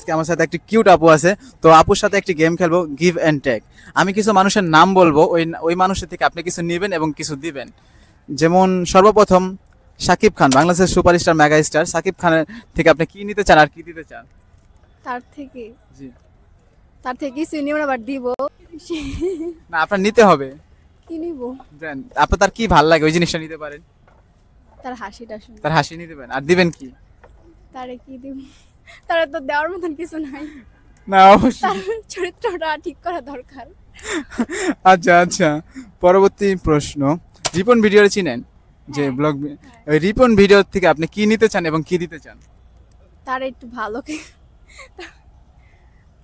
আজকে আমার সাথে একটি কিউট আপু আছে। তো আপুর সাথে একটি গেম খেলবো, গিভ এন্ড টেক। আমি কিছু মানুষের নাম বলবো, ওই মানুষের থেকে আপনি কিছু নেবেন এবং কিছু দিবেন। যেমন সর্বপ্রথম শাকিব খান, বাংলাদেশের সুপারস্টার মেগা স্টার শাকিব খানের থেকে আপনি কি নিতে চান আর কি দিতে চান? তার থেকে জি। তার থেকে কিছু নিব না, আবার দিব। না, আপনার নিতে হবে। কি নিব? দেন, আপনার তার কি ভাল লাগে ওই জিনিসটা নিতে পারেন। তার হাসিটা শুনে। তার হাসি নিতে পারেন, আর দিবেন কি? তারে কি দিব? তার তো দেওয়ার মতন কিছু নাই। না, অবশ্যই। তার চরিত্রটা ঠিক করা দরকার। আচ্ছা আচ্ছা, পরবর্তী প্রশ্ন। রিপন ভিডিও চিনেন, যে হ্যাঁ। ব্লগ, ওই রিপন ভিডিও থেকে আপনি কি নিতে চান এবং কি দিতে চান? তার একটু ভালো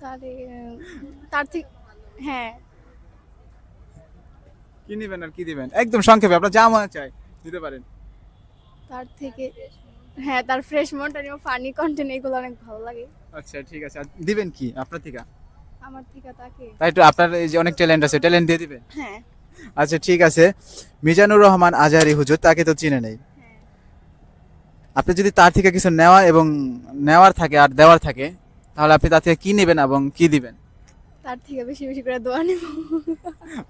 তারে তার থেকে হ্যাঁ, কি নিবেন আর কি দিবেন একদম সংক্ষেপে আপনার যা মনে চায় দিতে পারেন। তার থেকে হ্যাঁ, তার ফ্রেশ মনটা নিয়ে ফানি কন্টেন্ট এগুলো অনেক ভালো লাগে। আচ্ছা ঠিক আছে, আর দিবেন কি আপনার থেকে? আমার থেকে তাকে তাই তো, আপনার এই যে অনেক ট্যালেন্ট আছে, ট্যালেন্ট দিয়ে দিবেন। হ্যাঁ আচ্ছা ঠিক আছে, মিজানুর রহমান আজহারি হুজুর, তাকে তো চিনে নেই। হ্যাঁ। আপনি যদি তার থেকে কিছু নেওয়া এবং নেওয়ার থাকে আর দেওয়ার থাকে, তাহলে আপনি তার থেকে কি নেবেন এবং কি দিবেন? তার থেকে বেশি বেশি করে দোয়া নেব।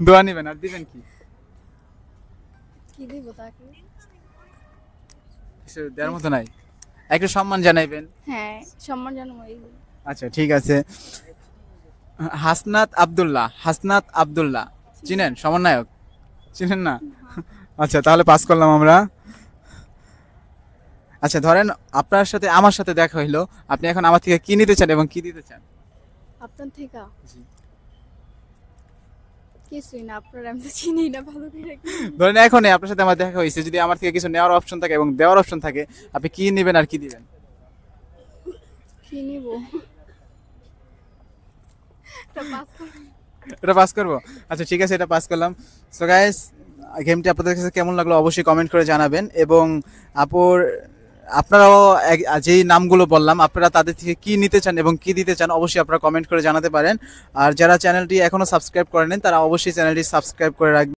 দোয়া নেবেন, আর দিবেন কি? কি দিব তাকে? কিছু দেওয়ার মতো নাই, একটু সম্মান জানাইবেন। হ্যাঁ, সম্মান জানাবো এই। আচ্ছা ঠিক আছে, হাসনাত আব্দুল্লাহ চিনেন? সমন্বয়ক চিনেন না? আচ্ছা তাহলে পাস করলাম আমরা। আচ্ছা ধরেন আপনার সাথে আমার সাথে দেখা হইলো, আপনি এখন আমার থেকে কি নিতে চান এবং কি দিতে চান? আপনার থেকে জি। কিছুই না, আপনার আমি তো চিনি না ভালো করে। ধরেন এখন আপনার সাথে আমার দেখা হয়েছে, যদি আমার থেকে কিছু নেওয়ার অপশন থাকে এবং দেওয়ার অপশন থাকে, আপনি কি নেবেন আর কি দিবেন? কি নিব? এটা পাস করে। এটা পাস করবো? আচ্ছা ঠিক আছে, এটা পাস করলাম। সো গাইস, গেমটি আপনাদের কাছে কেমন লাগলো অবশ্যই কমেন্ট করে জানাবেন, এবং আপনারাও যেই নামগুলো বললাম আপনারা তাদের থেকে কি নিতে চান এবং কি দিতে চান অবশ্যই আপনারা কমেন্ট করে জানাতে পারেন। আর যারা চ্যানেলটি এখনো সাবস্ক্রাইব করেন তারা অবশ্যই চ্যানেলটি সাবস্ক্রাইব করে রাখবেন।